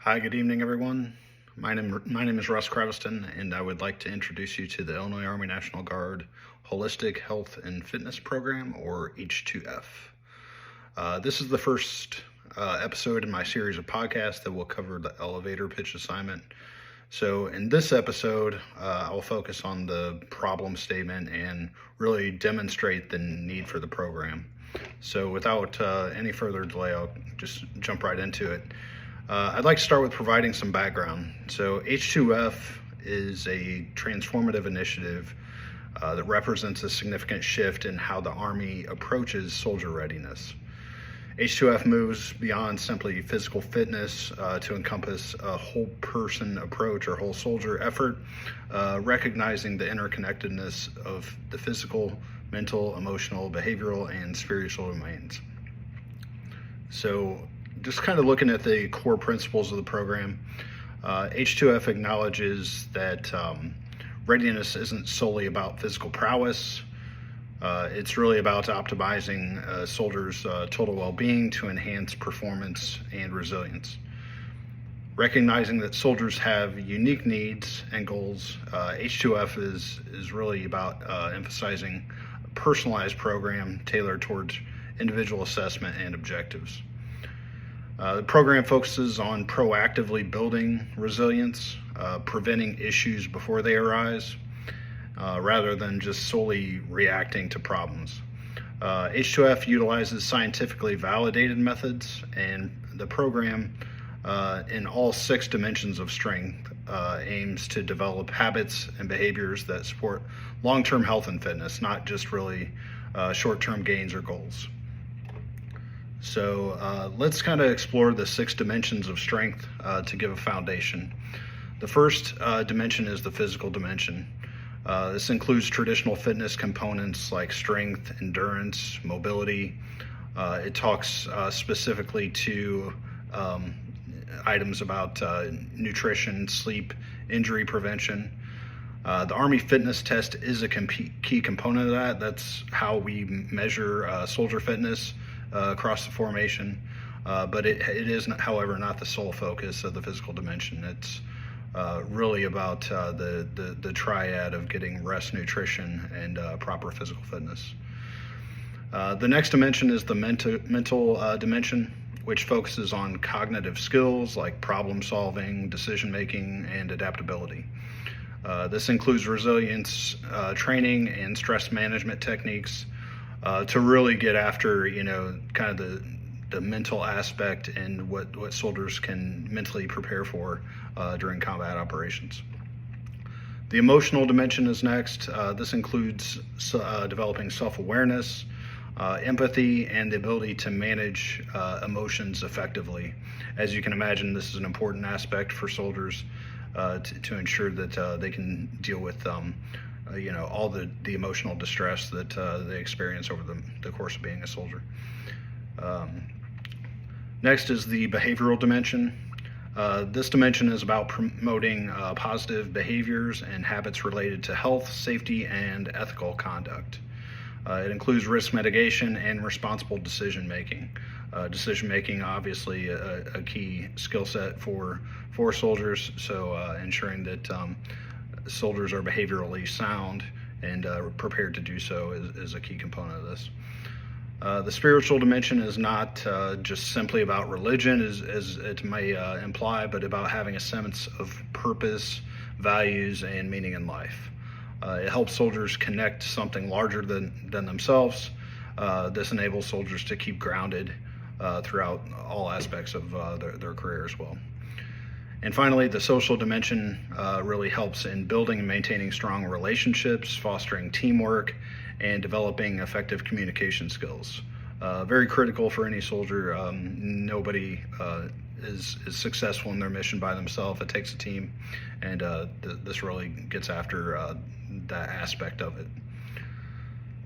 Hi, good evening, everyone. My name is Russ Creviston, and I would like to introduce you to the Illinois Army National Guard Holistic Health and Fitness Program, or H2F. This is the first episode in my series of podcasts that will cover the elevator pitch assignment. So in this episode, I'll focus on the problem statement and really demonstrate the need for the program. So without any further delay, I'll just jump right into it. I'd like to start with providing some background. So H2F is a transformative initiative that represents a significant shift in how the Army approaches soldier readiness. H2F moves beyond simply physical fitness to encompass a whole person approach or whole soldier effort, recognizing the interconnectedness of the physical, mental, emotional, behavioral, and spiritual domains. So just kind of looking at the core principles of the program, H2F acknowledges that readiness isn't solely about physical prowess. It's really about optimizing soldiers' total well-being to enhance performance and resilience. Recognizing that soldiers have unique needs and goals, H2F is really about emphasizing a personalized program tailored towards individual assessment and objectives. The program focuses on proactively building resilience, preventing issues before they arise, rather than just solely reacting to problems. H2F utilizes scientifically validated methods, and the program in all 6 dimensions of strength aims to develop habits and behaviors that support long-term health and fitness, not just really short-term gains or goals. So let's kind of explore the 6 dimensions of strength to give a foundation. The first dimension is the physical dimension. This includes traditional fitness components like strength, endurance, mobility. It talks specifically to items about nutrition, sleep, injury prevention. The Army Fitness Test is a key component of that. That's how we measure soldier fitness across the formation, but it is, however, not the sole focus of the physical dimension. It's really about the triad of getting rest, nutrition, and proper physical fitness. The next dimension is the mental dimension, which focuses on cognitive skills like problem solving, decision making, and adaptability. This includes resilience training and stress management techniques to really get after, kind of the mental aspect and what soldiers can mentally prepare for during combat operations. The emotional dimension is next. This includes developing self-awareness, empathy, and the ability to manage emotions effectively. As you can imagine, this is an important aspect for soldiers to ensure that they can deal with all the emotional distress that they experience over the course of being a soldier. Next is the behavioral dimension. This dimension is about promoting positive behaviors and habits related to health, safety, and ethical conduct. It includes risk mitigation and responsible decision making. Decision making, obviously, a key skill set for soldiers, so ensuring that soldiers are behaviorally sound and prepared to do so is a key component of this. The spiritual dimension is not just simply about religion, as it may imply, but about having a sense of purpose, values, and meaning in life. It helps soldiers connect to something larger than themselves. This enables soldiers to keep grounded throughout all aspects of their career as well. And finally, the social dimension really helps in building and maintaining strong relationships, fostering teamwork, and developing effective communication skills. Very critical for any soldier. Nobody is successful in their mission by themselves. It takes a team, and this really gets after that aspect of it.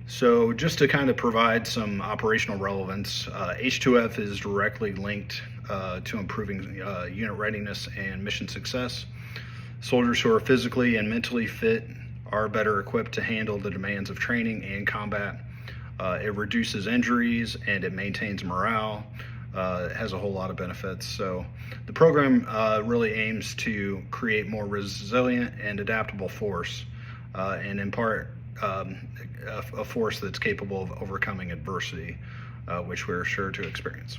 So just to kind of provide some operational relevance, H2F is directly linked to improving unit readiness and mission success. Soldiers who are physically and mentally fit are better equipped to handle the demands of training and combat. It reduces injuries and it maintains morale. has a whole lot of benefits. So the program really aims to create more resilient and adaptable force, and in part a force that's capable of overcoming adversity, which we're sure to experience.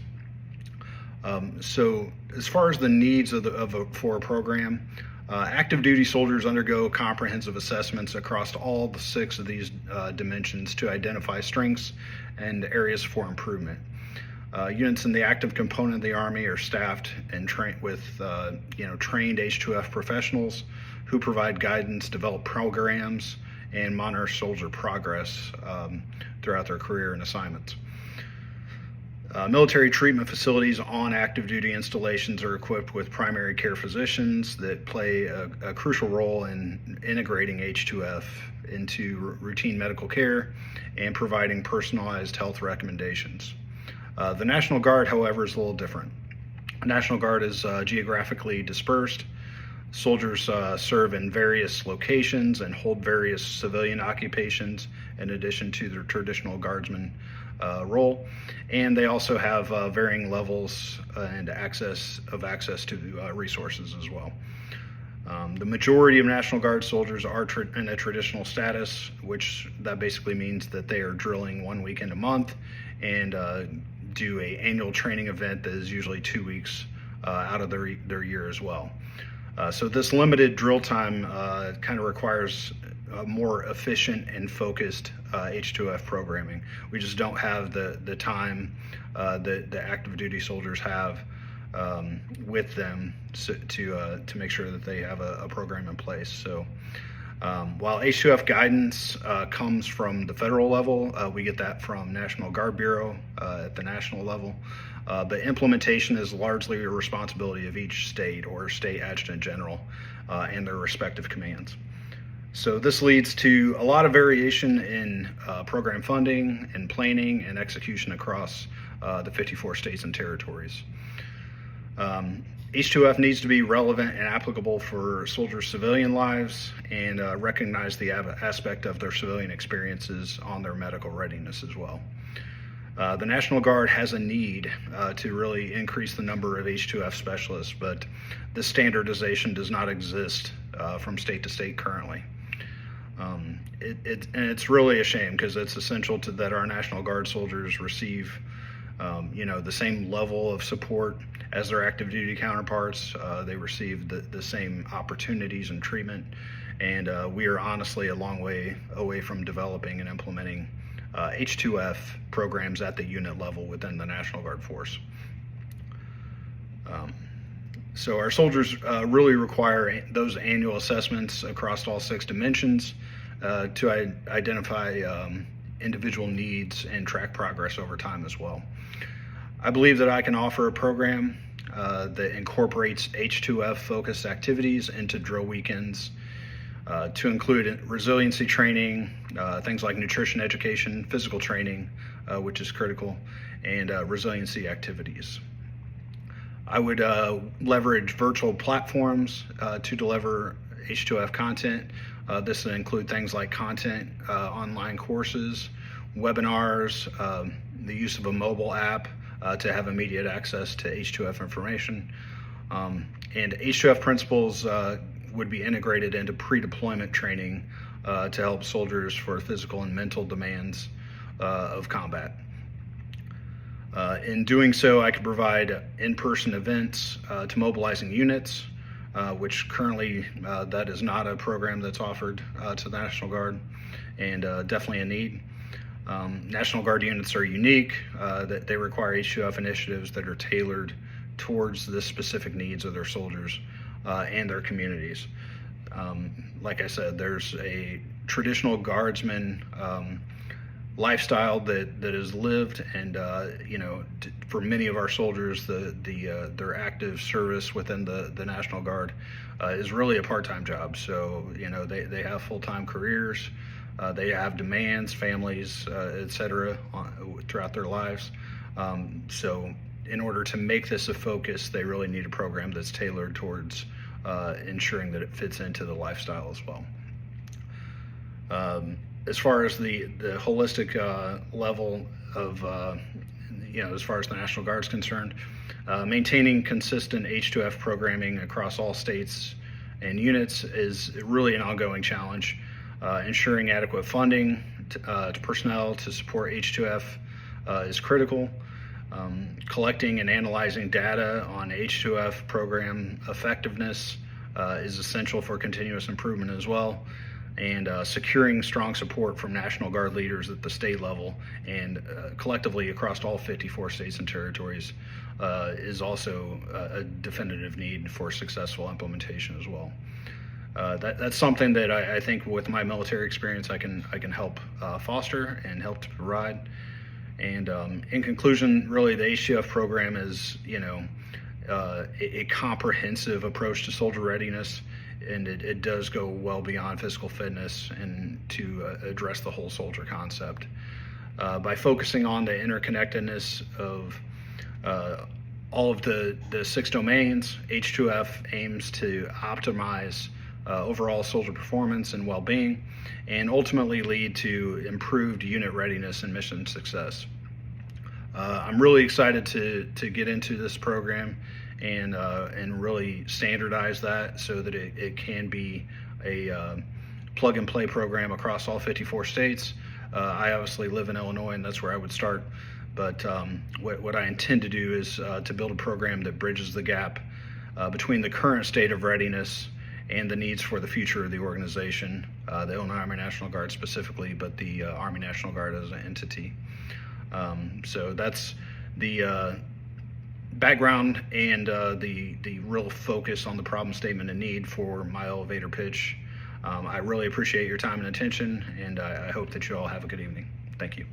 So as far as the needs for a program, active duty soldiers undergo comprehensive assessments across all the 6 of these dimensions to identify strengths and areas for improvement. Units in the active component of the Army are staffed and trained with trained H2F professionals who provide guidance, develop programs, and monitor soldier progress throughout their career and assignments. Military treatment facilities on active duty installations are equipped with primary care physicians that play a crucial role in integrating H2F into routine medical care and providing personalized health recommendations. The National Guard, however, is a little different. The National Guard is geographically dispersed. Soldiers serve in various locations and hold various civilian occupations in addition to their traditional guardsman role, and they also have varying levels and access to resources as well. The majority of National Guard soldiers are in a traditional status, which that basically means that they are drilling 1 weekend a month and do a annual training event that is usually 2 weeks out of their year as well. So this limited drill time kind of requires a more efficient and focused H2F programming. We just don't have the time that the active duty soldiers have with them to make sure that they have a program in place. So while H2F guidance comes from the federal level, we get that from National Guard Bureau at the national level. But implementation is largely a responsibility of each state or state adjutant general and their respective commands. So this leads to a lot of variation in program funding and planning and execution across the 54 states and territories. H2F needs to be relevant and applicable for soldiers' civilian lives and recognize the aspect of their civilian experiences on their medical readiness as well. The National Guard has a need to really increase the number of H2F specialists, but this standardization does not exist from state to state currently. And it's really a shame because it's essential that our National Guard soldiers receive the same level of support as their active duty counterparts. They receive the same opportunities and treatment, and we are honestly a long way away from developing and implementing H2F programs at the unit level within the National Guard force. So our soldiers really require those annual assessments across all 6 dimensions to identify individual needs and track progress over time as well. I believe that I can offer a program that incorporates H2F focused activities into drill weekends to include resiliency training, things like nutrition education, physical training, which is critical, and resiliency activities. I would leverage virtual platforms to deliver H2F content. This would include things like content, online courses, webinars, the use of a mobile app to have immediate access to H2F information. And H2F principles would be integrated into pre-deployment training to help soldiers for physical and mental demands of combat. In doing so, I could provide in-person events to mobilizing units, which currently that is not a program that's offered to the National Guard, and definitely a need. National Guard units are unique, that they require H2F initiatives that are tailored towards the specific needs of their soldiers and their communities. Like I said, there's a traditional guardsman lifestyle that is lived, and for many of our soldiers, their active service within the National Guard is really a part-time job. So they have full-time careers, they have demands, families, etc. throughout their lives. So in order to make this a focus, they really need a program that's tailored towards ensuring that it fits into the lifestyle as well. As far as the holistic level of as far as the National Guard is concerned. Maintaining consistent H2F programming across all states and units is really an ongoing challenge. Ensuring adequate funding to personnel to support H2F is critical. Collecting and analyzing data on H2F program effectiveness is essential for continuous improvement as well. And securing strong support from National Guard leaders at the state level and collectively across all 54 states and territories is also a definitive need for successful implementation as well. That's something that I think with my military experience I can help foster and help to provide. And in conclusion, really the H2F program is a comprehensive approach to soldier readiness, and it does go well beyond physical fitness and to address the whole soldier concept. By focusing on the interconnectedness of all of the 6 domains, H2F aims to optimize overall soldier performance and well-being, and ultimately lead to improved unit readiness and mission success. I'm really excited to get into this program and really standardize that so that it can be a plug-and-play program across all 54 states. I obviously live in Illinois, and that's where I would start. But what I intend to do is to build a program that bridges the gap between the current state of readiness and the needs for the future of the organization, the Illinois Army National Guard specifically, but the Army National Guard as an entity. So that's the background and the real focus on the problem statement and need for my elevator pitch. I really appreciate your time and attention, and I hope that you all have a good evening. Thank you.